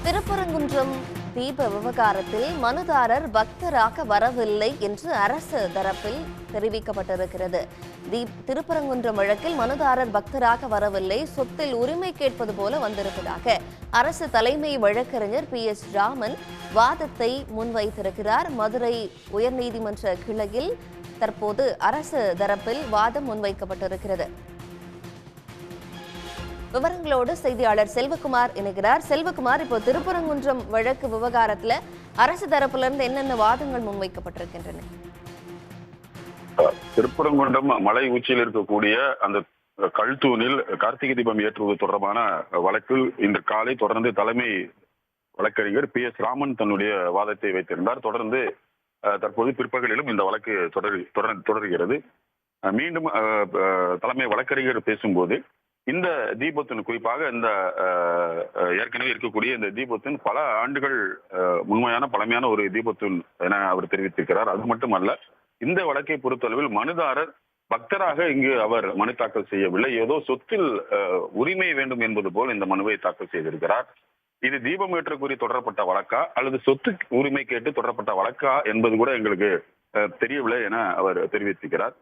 திருப்பரங்குன்றம் தீப விவகாரத்தில் மனுதாரர் பக்தராக வரவில்லை என்று அரசு தரப்பில் தெரிவிக்கப்பட்டிருக்கிறது. திருப்பரங்குன்றம் வழக்கில் மனுதாரர் பக்தராக வரவில்லை, சொத்தில் உரிமை கேட்பது போல வந்திருப்பதாக அரசு தலைமை வழக்கறிஞர் PS ராமன் வாதத்தை முன்வைத்திருக்கிறார். மதுரை உயர்நீதிமன்ற கிளையில் தற்போது அரசு தரப்பில் வாதம் முன்வைக்கப்பட்டிருக்கிறது. விவரங்களோடு செய்தியாளர் செல்வகுமார் இணைகிறார். செல்வகுமார், இப்போ திருப்பரங்குன்றம் வழக்கு விவகாரத்துல அரசு தரப்பிலிருந்து என்னென்ன வாதங்கள் முன்வைக்கப்பட்டிருக்கின்றன? திருப்பரங்குன்றம் மலை உச்சியில் இருக்கக்கூடிய அந்த கல்தூணில் கார்த்திகை தீபம் ஏற்றுவது தொடர்பான வழக்கில் இன்று காலை தொடர்ந்து தலைமை வழக்கறிஞர் PS ராமன் தன்னுடைய வாதத்தை வைத்திருந்தார். தொடர்ந்து தற்போது பிற்பகலிலும் இந்த வழக்கு தொடர்கிறது. மீண்டும் தலைமை வழக்கறிஞர் பேசும்போது இந்த தீபத்தின் குறிப்பாக இந்த ஏற்கனவே இருக்கக்கூடிய இந்த தீபத்தின் பல ஆண்டுகள் உண்மையான பழமையான ஒரு தீபத்தின் என அவர் தெரிவித்திருக்கிறார். அது மட்டுமல்ல, இந்த வழக்கை பொறுத்தளவில் மனுதாரர் பக்தராக இங்கு அவர் மனு தாக்கல் செய்யவில்லை, ஏதோ சொத்தில் உரிமை வேண்டும் என்பது போல் இந்த மனுவை தாக்கல் செய்திருக்கிறார். இது தீபம் ஏற்றக்குறி தொடரப்பட்ட வழக்கா அல்லது சொத்து உரிமை கேட்டு தொடரப்பட்ட வழக்கா என்பது கூட எங்களுக்கு தெரியவில்லை என அவர் தெரிவித்திருக்கிறார்.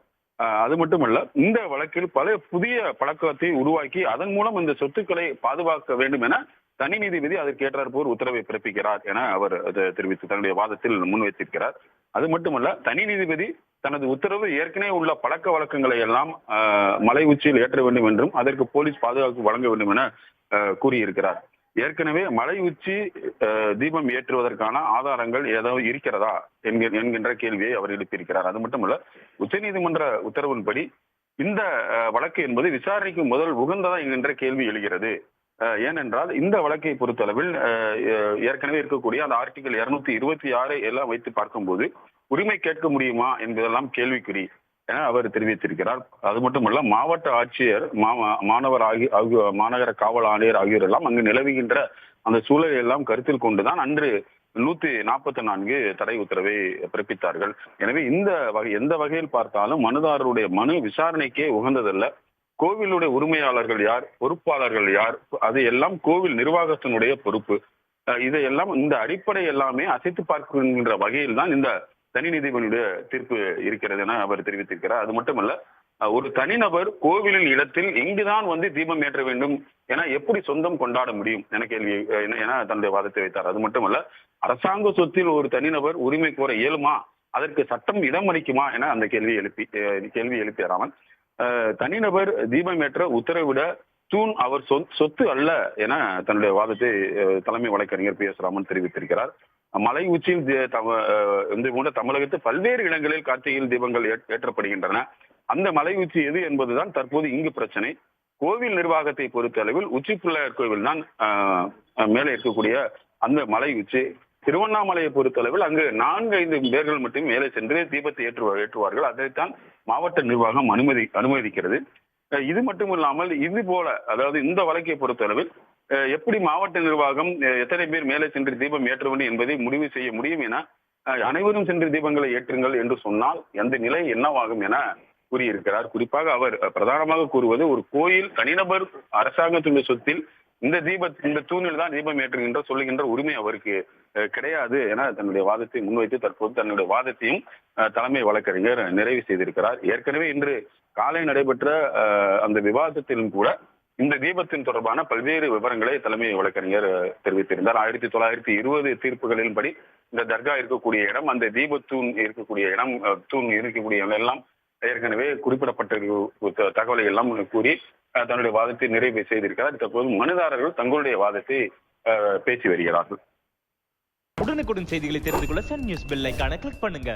அது மட்டுமல்ல, இந்த வழக்கில் பல புதிய பழக்கத்தை உருவாக்கி அதன் மூலம் இந்த சொத்துக்களை பாதுகாக்க வேண்டும் என தனி நீதிபதி அதற்கு ஏற்றாற்போர் உத்தரவை பிறப்பிக்கிறார் என அவர் தெரிவித்து தன்னுடைய வாதத்தில் முன்வைத்திருக்கிறார். அது மட்டுமல்ல, தனி நீதிபதி தனது உத்தரவு ஏற்கனவே உள்ள பழக்க வழக்கங்களை எல்லாம் மலை உச்சியில் ஏற்ற வேண்டும் என்றும் அதற்கு போலீஸ் பாதுகாப்பு வழங்க வேண்டும் என கூறியிருக்கிறார். ஏற்கனவே மலை உச்சி தீபம் ஏற்றுவதற்கான ஆதாரங்கள் ஏதாவது இருக்கிறதா என்கின்ற கேள்வியை அவர் எழுப்பியிருக்கிறார். அது மட்டுமல்ல, உச்சநீதிமன்ற உத்தரவின்படி இந்த வழக்கு என்பது விசாரணைக்கு முதல் உகந்ததா என்கின்ற கேள்வி எழுகிறது. ஏனென்றால் இந்த வழக்கை பொறுத்தளவில் ஏற்கனவே இருக்கக்கூடிய அந்த ஆர்டிகல் 226 எல்லாம் வைத்து பார்க்கும்போது உரிமை கேட்க முடியுமா என்பதெல்லாம் கேள்விக்குறி என அவர் தெரிவித்திருக்கிறார். அது மட்டுமல்ல, மாவட்ட ஆட்சியர், மாநகர காவல் ஆணையர் ஆகியோர் எல்லாம் அங்கு நிலவுகின்ற அந்த சூழலை எல்லாம் கருத்தில் கொண்டுதான் அன்று 144 தடை உத்தரவை பிறப்பித்தார்கள். எனவே எந்த வகையில் பார்த்தாலும் மனுதாரருடைய மனு விசாரணைக்கே உகந்ததல்ல. கோவிலுடைய உரிமையாளர்கள் யார், பொறுப்பாளர்கள் யார், அது எல்லாம் கோவில் நிர்வாகத்தினுடைய பொறுப்பு. இதையெல்லாம் இந்த அடிப்படை எல்லாமே அசைத்து பார்க்கின்ற வகையில் தான் இந்த தனி நீதிபதியுடைய தீர்ப்பு இருக்கிறது என அவர் தெரிவித்திருக்கிறார். அது மட்டுமல்ல, ஒரு தனிநபர் கோவிலின் இடத்தில் எங்குதான் தீபம் ஏற்ற வேண்டும் என எப்படி சொந்தம் கொண்டாட முடியும் என கேள்வி என தன்னுடைய வாதத்தை வைத்தார். அது மட்டுமல்ல, அரசாங்க சொத்தில் ஒரு தனிநபர் உரிமை கோர இயலுமா, அதற்கு சட்டம் இடம் அளிக்குமா என அந்த கேள்வி எழுப்பிய ராமன், தனிநபர் தீபம் ஏற்ற உத்தரவிட தூண் அவர் சொத்து அல்ல என தன்னுடைய வாதத்தை தலைமை வழக்கறிஞர் PS ராமன் தெரிவித்திருக்கிறார். மலை உச்சியில் தமிழகத்தில் பல்வேறு இடங்களில் கார்த்திகையில் தீபங்கள் ஏற்றப்படுகின்றன. அந்த மலை உச்சி எது என்பதுதான் தற்போது இங்கு பிரச்சனை. கோவில் நிர்வாகத்தை பொறுத்த அளவில் உச்சி பிள்ளையார் கோவில் தான் மேலே இருக்கக்கூடிய அந்த மலை உச்சி. திருவண்ணாமலையை பொறுத்த அளவில் அங்கு 4-5 பேர்கள் மட்டும் மேலே சென்று தீபத்தை ஏற்றுவார்கள். அதைத்தான் மாவட்ட நிர்வாகம் அனுமதிக்கிறது. இது மட்டும் இல்லாமல் இது போல, அதாவது இந்த வழக்கை பொறுத்தளவில் எப்படி மாவட்ட நிர்வாகம் எத்தனை பேர் மேலே சென்று தீபம் ஏற்ற வேண்டும் என்பதை முடிவு செய்ய முடியும் என அனைவரும் சென்று தீபங்களை ஏற்றுங்கள் என்று சொன்னால் அந்த நிலை என்னவாகும் என கூறியிருக்கிறார். குறிப்பாக அவர் பிரதானமாக கூறுவது, ஒரு கோயில் தனிநபர் அரசாங்கத்துடைய சொத்தில் இந்த தூணில் தான் தீபம் ஏற்றுகின்ற சொல்லுகின்ற உரிமை அவருக்கு கிடையாது என தன்னுடைய வாதத்தை முன்வைத்து தற்போது தன்னுடைய வாதத்தையும் தலைமை வழக்கறிஞர் நிறைவு செய்திருக்கிறார். ஏற்கனவே இன்று காலை நடைபெற்ற அந்த விவாதத்திலும் கூட இந்த தீபத்தின் தொடர்பான பல்வேறு விவரங்களை தலைமை வழக்கறிஞர் தெரிவித்திருந்தார். 1920 தீர்ப்புகளின் படி இந்த தர்கா இருக்கக்கூடிய இடம், அந்த தீபத்தூண் இருக்கக்கூடிய இடம், தூண் இருக்கக்கூடிய எல்லாம் ஏற்கனவே குறிப்பிடப்பட்ட தகவலை எல்லாம் கூறி தன்னுடைய வாதத்தை நிறைவு செய்திருக்கிறார். தற்போது மனுதாரர்கள் தங்களுடைய வாதத்தை பேசி வருகிறார்கள். உடனுக்குடன் செய்திகளை தெரிந்து கொள்ள சன் நியூஸ் பெல் ஐகானை கிளிக் பண்ணுங்க.